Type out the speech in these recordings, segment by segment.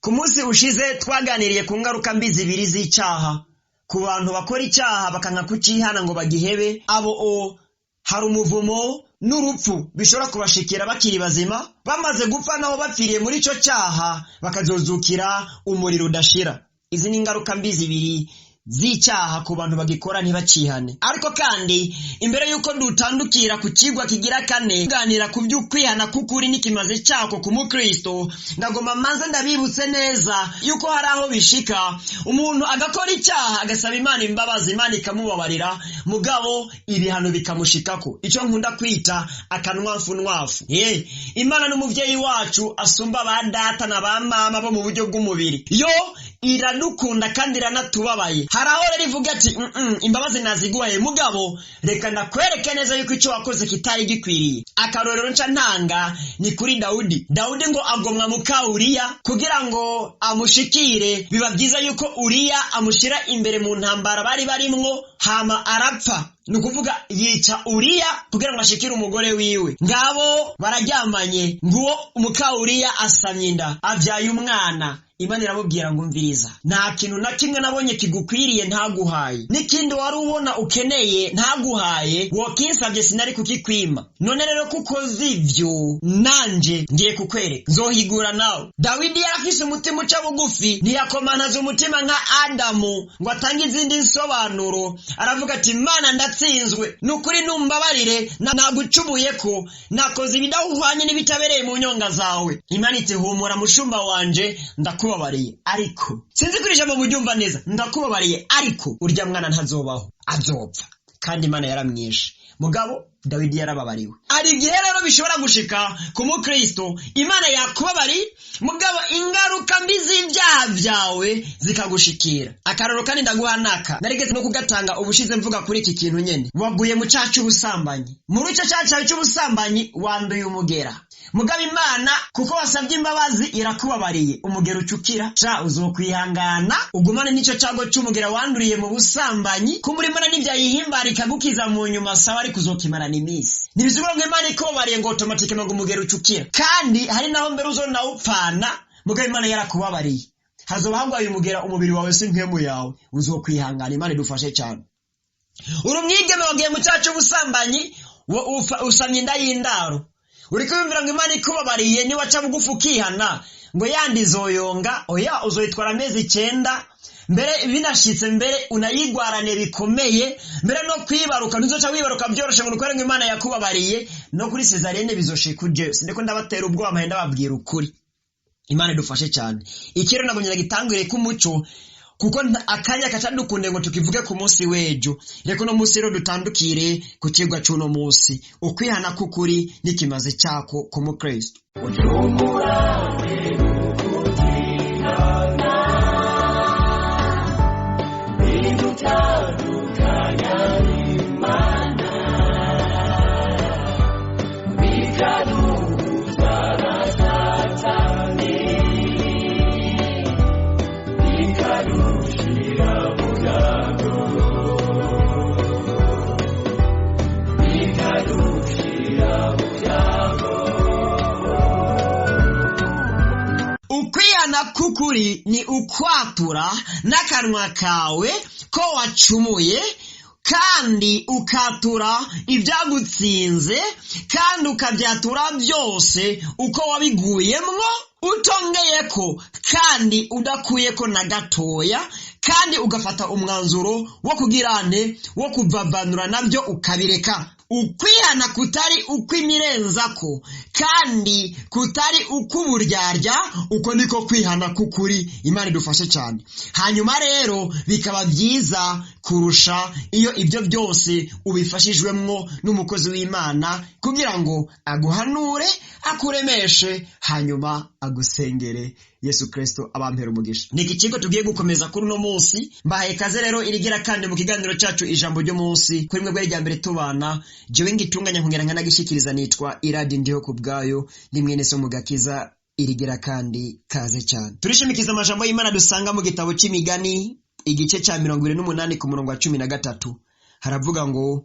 Ku munsi ushize twaganiriye ku ngaruka mbi zibiri z'icyaha ku bantu bakora icyaha bakanka kucihana ngo bagihebe. Abo hari umuvumo n'urupfu bishobora kubashikira bakiri bazima, bamaze gupfa naho bapfiriye muri ico cyaha bakazozukira umuriro udashira. Izi ni ingaruka mbi zibiri z'icyaha ku bantu bagikora ntibacihane. Ariko kandi imbere yuko dutandukira ku kigwa kigira kane kuganira ku by'ukwihana k'ukuri n'ikimaze cyako ku mukristo, ndagomba manza ndabibutse neza yuko hari aho bishika umuntu agakora icyaha agasaba Imana imbabazi, Imana ikamubabarira, mugabo ibihano bikamushikako, ico nkunda kwita akanwafu. Imana n'umuvyeyi wacu asumba ba data na ba mama bo mu buryo bw'umubiri, yo iradukunda kandi iranatubabaye. Hari aho rero ivuga ati imbabazi naziguhaye, mugabo reka ndakwereke neza yuko icyo wakoze kitari gikwiriye. Akarorero nca ntanga ni kuri Dawudi ngo agomwa muka Uriya kugira ngo amushikire. Biba byiza yuko Uriya amushira imbere mu ntambara bari barimwo, hama arapfa. Nukuvuga yica Uriya kugira ngo ashikire umugore wiwe. Ngabo bararyamanye, nguwo muka Uriya asamye inda, avyaye umwana. Imana iramubwira ngo umviriza, nta kintu na kimwe nabonye kigukwiriye ntaguhaye, n'ikindi wari ubona ukeneye ntaguhaye, wokinsabye sinari kukikwima. None rero kuko zivyo nanje ngiye kukwereka, nzohigura nawe. Dawidi yarafise umutima uca bugufi, ntiyakomanaza umutima nka Adamu ngo atange izindi nsobanuro. Aravuga ati Mana ndatsinzwe, nukuri numbabarire, nagucumuye ko nakoze ibidahwanye n'ibitabereye mu nyonga zawe. Imana iti humura mushumba wanje, ndakubabariye ariko sinzi kuri ijambo mubyumva neza, ndakubabariye ariko urya mwana ntazobaho, azopfa. Kandi Imana yaramwishe, mugabo Dawidi yarababariwe. Ari igihe rero bishobora gushika ku mukristo, Imana yakubabari, mugabo ingaruka mbi z'ibyaha byawe zikagushikira. Akaroro kandi ndaguhanaka, narigeze no kugatanga ubushize mvuga kuri iki kintu nyene. Waguye mu cyaha cy'ubusambanyi, muri icyo cyaha cy'ubusambanyi wanduye umugera, mugabo Imana kuko wasabye imbabazi irakubabariye, umugera ucukira, uzokwihangana ugumane n'icyo cyago cy'umugera wanduriye mu busambanyi. Kumurimana n'ibyayihimbara ikagukiza mu nyuma sawa, ariko uzokimara n'imisi. Nibizubura ngo Imana ikubabariye ngo automatique ngo umugera ucukira, kandi hari naho mbere uzona upfana, mugabo Imana yarakubabariye. Hazoba hagwaye umugera umubiri wawe si nkemu yawe, uzokwihangana. Imana idufashe cyane. Urumwigeme wagiye mu cyaha cy'ubusambanyi, usamye inda y'indaro, uri kubimvira ngo Imana ikubabariye, ni waca bugufi ukihana ngo yandi izoyonga, oya uzoyitwara amezi 9 mbere binashitse, mbere unayigwarane bikomeye, mbere no kwibaruka ntuzoca wibaruka byoroshe ngo nukwere ngo Imana yakubabariye. No kuri Cesarienne bizoshika uje, sindeko ndabatera ubwoba, mahenda babwira ukuri. Imana idufashe cyane. Ikiro nabonye gitangire ku muco, kuko akanya kacadukunde ngo tukivuge ku munsi wejo. Reko no munsi rero dutandukire ku kigwa cy'uno munsi, ukwihana k'ukuri n'ikimaze cyako ku mukristo. Ukwihana k'ukuri ni ukwatura n'akanwa kawe ko wacumuye, kandi ukatura ibyagutsinze, kandi ukabyatura byose uko wabiguyemwo, utongeyeko kandi udakuyeko na gatoya, kandi ugafata umwanzuro wo kugirane wo kuvavanura nabyo ukabireka. Ukwihana kutari ukwimirenzako, kandi kutari ukuburyarya, uko niko kwihana k'ukuri. Imana idufashe cyane. Hanyuma rero bikaba byiza kurusha iyo ibyo byose ubifashijwemwo n'umukozi w'Imana kugira ngo aguhanure, akuremeshe, hanyuma agusengere. Yesu Kristo abampera umugisha. Niki kigo tugiye gukomeza kuri no munsi, mbahaye kaze rero irigira kandi mu kiganiro cyacu ijambo ryo munsi kuri mwebwe rya mbere tubana. Jewe ngitunganya nkongera nkanagishikiriza, nitwa Iradi ndiho kubgayo, ni mwene so mugakiza. Irigira kandi kaze cyane. Turishimikiza amajambo y'Imana dusanga mu gitabo cy'Imigani igice cya 28 ku murongo wa 13. Haravuga ngo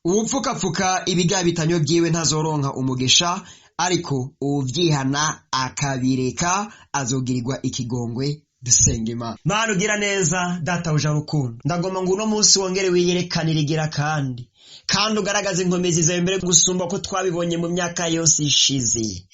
uwupfukapfuka ibigabitanyo byiwe ntazoronka umugisha, ariko uvyihana akabireka azogirirwa ikigongwe. Dusenga Imana. Mana ugira neza, data uja rukundo, ndagomba ngo uno munsi wongere wiyerekanire igira kandi ugaragaza inkomezi zawe mbere gusumba ko twabibonye mu myaka yose ishize.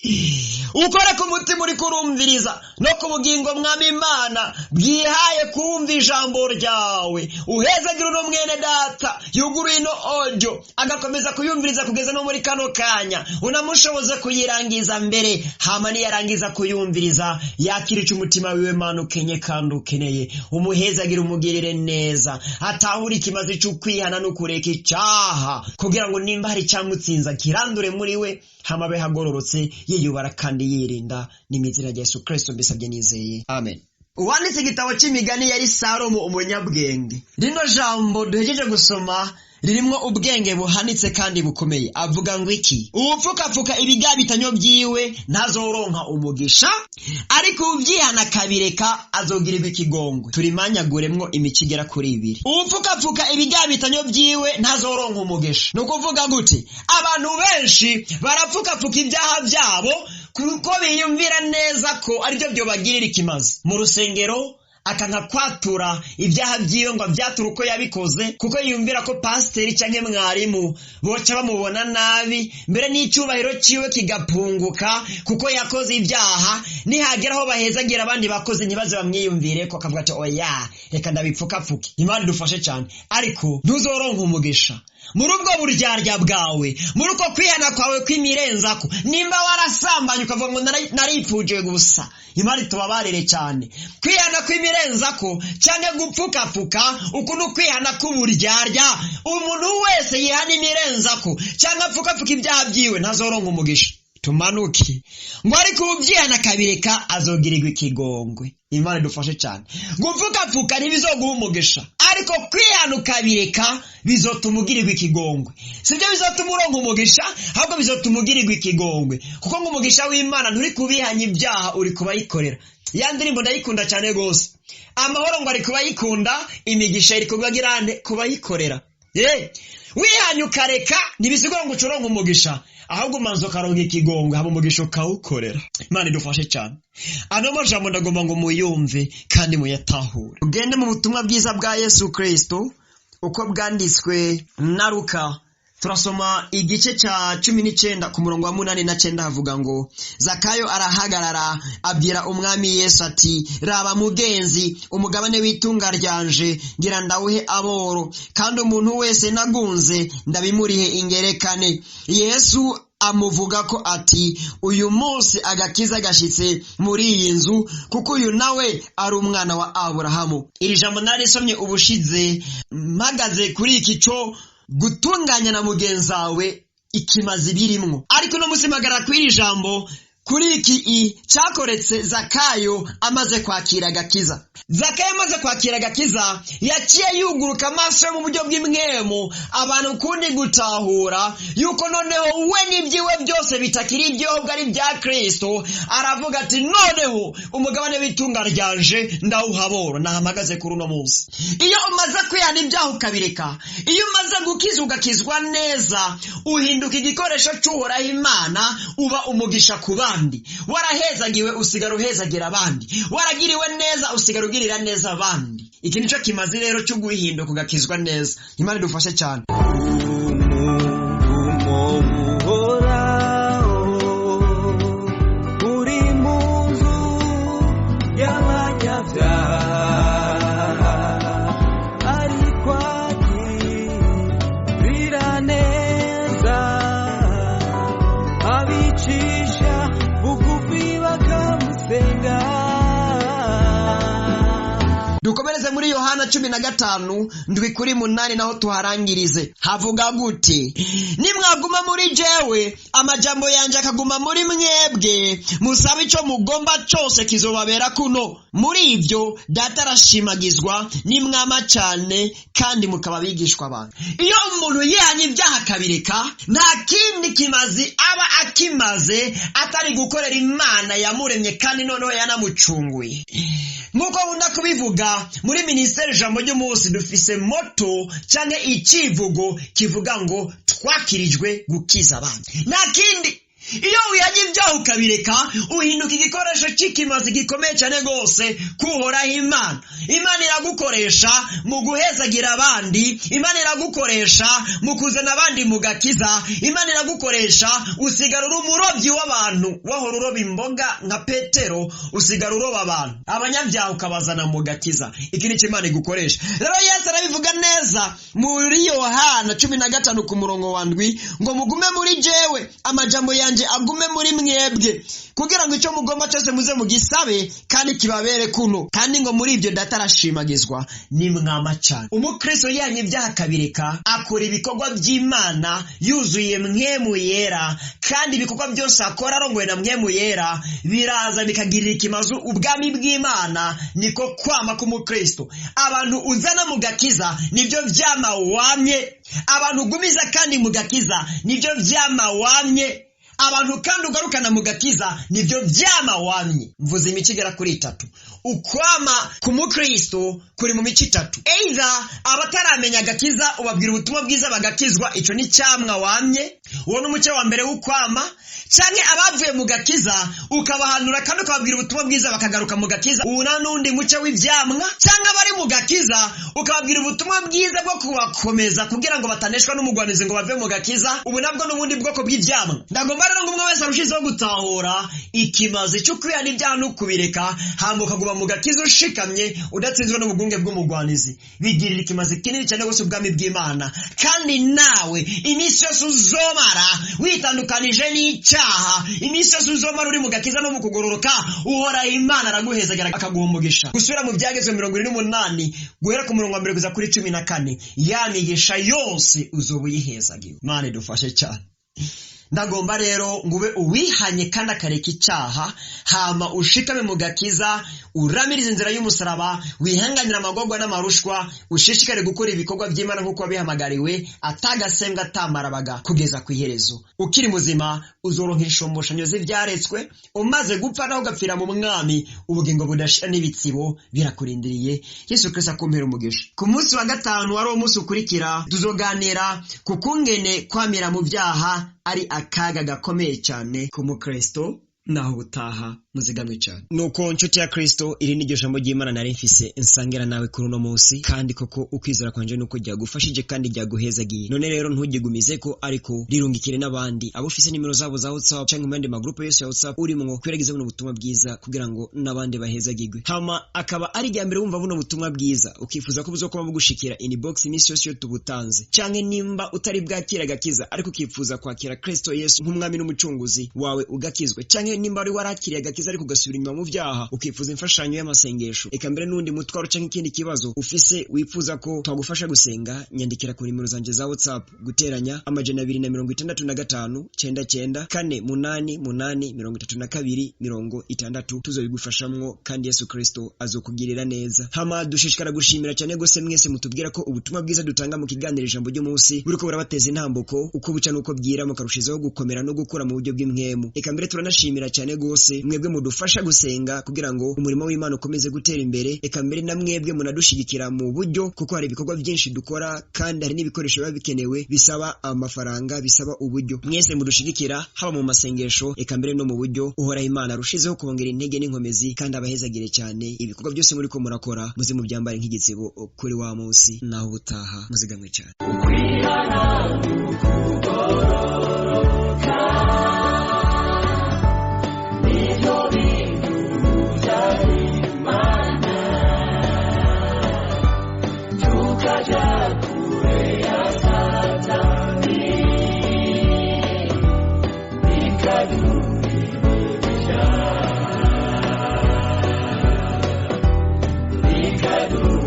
Ukore ku mutima uri kurumviriza no ku bugingo mwami Imana bwihaye kumva ijambo ryawe. Uhezagira uno mwene data yuguruye ino audio agakomeza kuyumviriza kugeza no muri kano kanya, unamushoboze kuyirangiza mbere, hama niyarangiza kuyumviriza yakira icyo umutima wiwe Mana ukenye kandi ukeneye. Umuhezagira umugirire neza, atahura ikimazi cy'ukwihana no kureka icyaha, kugira ngo nimba hari cyamutsinza kirandure muri we, hama abe hagororotse yiyubara kandi yirinda. N'imizina ya Yesu Kristo mbisabye nizeye, amen. Uwanditse igitabo cy'imigani yari Salomo umunyabwenge. Rino jambo duhejeje gusoma ririmwo ubwenge buhanitse kandi bukomeye. Avuga ngo iki? Upfukafuka ibigabitanyo byiwe ntazoronka umugisha, ariko uvyihana kabireka azogirirwa ikigongwe. Turimanyaguremwo imikigera kuri 2. Upfukafuka ibigabitanyo byiwe ntazoronka umugisha. No kuvuga gute? Abantu benshi barapfukafuka ibyaha byabo kuko biyumvira neza ko ari byo byobagirira ikimazi. Mu rusengero akanka kwatura ibyaha byiwe ngo byatura uko yabikoze, kuko yumvira ko pasiteri canke mwarimu boca bamubona nabi, mbere n'icyubahiro ciwe kigapunguka kuko yakoze ibyaha. Nihageraho bahezagira abandi bakoze ntibaze bamwiyumvire ko, akavuga ati oya reka ndabipfukapfuke. Imana idufashe cyane, ariko ntuzoronka umugisha muri ubwo buryarya bwawe, muri uko kwihana kwawe kw'imirenzako. Nimba warasambanye ukavuga ngo naripfuje gusa, Imana itubabarire cyane. Kwihana kw'imirenzako cyangwa gupfukafuka ukuntu kwihana k'uburyarya, umuntu wese yihana imirenzako cyangwa apfukafuka ibyaha byiwe ntazoronka umugisha. Tumanuke ngo ariko ubyihana kabireka azogirirwa ikigongwe. Imana idufashe cyane. Gupfukafuka ntibizoguha umugisha, ariko kwihana ukabireka bizotuma ugirirwa ikigongwe. Sibyo bizotuma uronka umugisha, ahubwo bizotuma ugirirwa ikigongwe, kuko ngo umugisha w'Imana nturi kubihanya ibyaha, uri kubayikorera. Ya ndirimbo ndayikunda cyane gose. Amahoro ngo ari kubayikunda, imigisha iri kubayikorera. Wihanya ukareka ntibisigura ngo ucuronka umugisha, ahubwo manzo karonka ikigongwe, haba umugisha ukawukorera. Imana idufashe cyane. Ano majambo ndagomba ngo muyumve kandi muyatahure. Ugende mu butumwa bwiza bwa Yesu Kristo uko bwanditswe na Luka. Turasoma igice cya 19 ku murongo wa 8 na 9. Havuga ngo Zakayo arahagarara abwira umwami Yesu ati, raba mugenzi, umugabane w'itunga ryanje ngira ndawuhe aboro, kandi umuntu wese nagunze ndabimurihe ingerekane. Yesu amuvuga ko ati, uyu munsi agakiza gashitse muri iyi nzu, kuko uyu nawe ari umwana wa Aburahamu. Iri jambo narisomye ubushize mpagaze kuri iki cyo gutunganya na mugenzi wawe ikimazi birimwo, ariko no musimagara kw'iri jambo kuri iki cyakoretse Zakayo amaze kwakira agakiza. Zakayo amaze kwakira agakiza yaciye yuguruka amaso yo mu buryo bw'imwemo, abantu kundi gutahura yuko noneho we n'ibyiwe byose bitakiri ibyobwa ari bya Kristo. Aravuga ati, noneho umugabane w'itunga ryanje ndawuhaboro. Nahamagaze kuri uno munsi. Iyo umaze kwihana ibyaha ukabireka, iyo umaze gukizwa ugakizwa neza, uhinduka igikoresho cy'Uhoraho Imana, uba umugisha kuba warahezagiwe usigara uhezagira abandi, waragiriwe neza usigara ugirira neza abandi. Iki nico kimazi rero cyo guhinduka ugakizwa neza. Imana idufashe cyane. Uri munzu y'abanyabyaha, ariko agirira neza abicisha bugufi bakamusenga. Dukomereze muri Yohana 15:8 naho tuharangirize. Havuga gute? Nimwaguma muri jewe, amajambo yanje akaguma muri mwebwe, musabe ico mugomba cyose kizobabera kuno. Muri ivyo data arashimagizwa nimwama cyane kandi mukaba bigishwa abantu. Iyo umuntu yihanye ibyaha kabireka, nta kindi kimazi aba akimaze atari gukorera Imana yamuremye kandi noneho yanamucunguye. Nkuko nkunda kubivuga muri ministeri jambo ry'umunsi, dufise moto cyangwa ikivugo kivuga ngo twakirijwe gukiza abantu. Nta kindi iyo wihanye ibyaha ukabireka uhinduka igikoresho cy'ikimazi gikomeye cyane rwose kuhoraho Imana iragukoresha mu guhezagira abandi, Imana iragukoresha mu kuzana abandi mu gakiza, Imana iragukoresha usigara uri umurobyi w'abantu, wahora uroba imboga nka Petero usigara uroba abantu, abanyabyaha ukabazana mu gakiza. Iki ni cyo Imana igukoresha. Rero Yesu arabivuga neza muri Yohana 15 ku murongo wa 7 ngo mugume muri jewe amajambo yanje agume muri mwebwe kugira ngo icyo mugomba cyose muze mugisabe kandi kibabere kuno, kandi ngo muri ibyo data arashimagizwa ni mwama cyane. Umukristo yanye ibyaha akabireka akora ibikorwa by'Imana yuzuye mpwemu yera, kandi ibikorwa byose akora arongoye na mpwemu yera biraza bikagirira ikimazu ubwami bw'Imana. Niko kwama k'umukristo. Abantu uzana mu gakiza nibyo vyama wamye, abantu ugumiza kandi mu gakiza nibyo vyama wamye, abantu kandi ugarukana mu gakiza nibyo vyama wamye. Mvuze imico igera kuri 3. Ukwama k'umukristo kuri mu mico 3. Either abataramenya agakiza ubabwira ubutumwa bwiza bagakizwa, ico ni cyamwa wamye, uwo n'umucyo wa mbere w'ukwama. Canke abavuye mu gakiza ukabahanura kandi ukababwira ubutumwa bwiza bakagaruka mu gakiza, una n'undi mucyo w'ivyamwa. Canke abari mu gakiza ukababwira ubutumwa bwiza bwo kubakomeza kugira ngo bataneshwa n'umugwanizi ngo bave mu gakiza, ubu nabwo n'ubundi bwoko bw'ivyamwa. Ndagomba rero ngo umwe wese arushizeho gutahura ikimazi cyo kwihana ibyaha no kubireka, hama ukaguma mu gakiza ushikamye udatsinzwe n'ubugunge bw'umugwanizi. Bigirira ikimazi kinini cyane gose ubwami bw'Imana. Kandi nawe iminsi yose uzomara witandukanije n'icyaha, iminsi yose uzomara uri mu gakiza no mu kugororoka, uhoraho Imana araguhezagira akaguha umugisha. Gusubira mu Byagezwe 28 guhera ku murongo wa 1 kuza kuri 14, ya migisha yose uzoba uyihezagiwe. Imana idufashe cyane. Ndagomba rero ngube uwihanye kandi akareka icyaha, hama ushikame mu gakiza, uramiriza inzira y'umusaraba, wihanganira amagorwa n'amarushwa, ushishikare gukora ibikorwa by'Imana nk'uko wabihamagariwe, atagasembwa atamarabaga kugeza ku iherezo. Ukiri muzima uzoronka inshomboshanyo z'ivyaretswe, umaze gupfa naho ugapfira mu mwami, ubugingo budashira n'ibitsibo birakurindiriye. Yesu Kristo akumpera umugisha. Ku munsi wa 5 wari umunsi ukurikira tuzoganira ku kungene kwamira mu byaha ari akaga gakomeye cyane ku mukristo. Naho utaha muzigamwe cyane. Nuko nshuti ya Kristo, iri ni jambo ry'Imana nari mfise nsangira nawe kuri uno munsi, kandi koko ukwizera kwanje nuko ryagufashije kandi ryaguhezagiye. None rero ntugigumize ko, ariko rirungikire n'abandi abo ufise nimero zabo za WhatsApp cyangwa mu yandi magroupe yose ya WhatsApp urimo kwerageza buno butumwa bwiza kugira ngo n'abandi bahezagirwe. Hama akaba ari rya mbere wumva buno butumwa bwiza ukifuza ko buzokoma bugushikira inbox iminsi yose yo tubutanze, canke nimba utari bwakira gakiza ariko ukifuza kwakira Kristo Yesu nk'umwami n'umucunguzi wawe ugakizwe, canke nimba ari warakiriye agakiza ariko ugasubira inyuma mu byaha ukifuza imfashanyo y'amasengesho, eka mbere n'undi mutwaro canke ikindi kibazo ufise wifuza ko twagufasha gusenga, nyandikira ku nimero zanje za WhatsApp guteranya 265 99 488 tuzobigufashamwo, kandi Yesu Kristo azokugirira neza. Hama dushishikara gushimira cyane gose mwese mutubwira ko ubutumwa bwiza dutanga mu kiganiro ijambo ry'umunsi buriko burabateza intambuko, uko buca nuko bwira mukarushizaho gukomera no gukura mu buryo bw'imwemu. Eka mbere turanashimira cyane gose mwebwe mudufasha gusenga kugira ngo umurimo w'Imana ukomeze gutera imbere, eka mbere na mwebwe munadushigikira mu buryo, kuko hari ibikorwa byinshi dukora kandi hari n'ibikoresho biba bikenewe bisaba amafaranga, bisaba uburyo. Mwese mudushigikira haba mu masengesho, eka mbere no mu buryo, uhoraho Imana arushizeho kubongera intege n'inkomezi kandi abahezagire cyane. Ibikorwa byose muri ko murakora muze mu byambare nk'igitsibo kuri wa munsi. Naho ubutaha muzigamwe cyane. Ikadu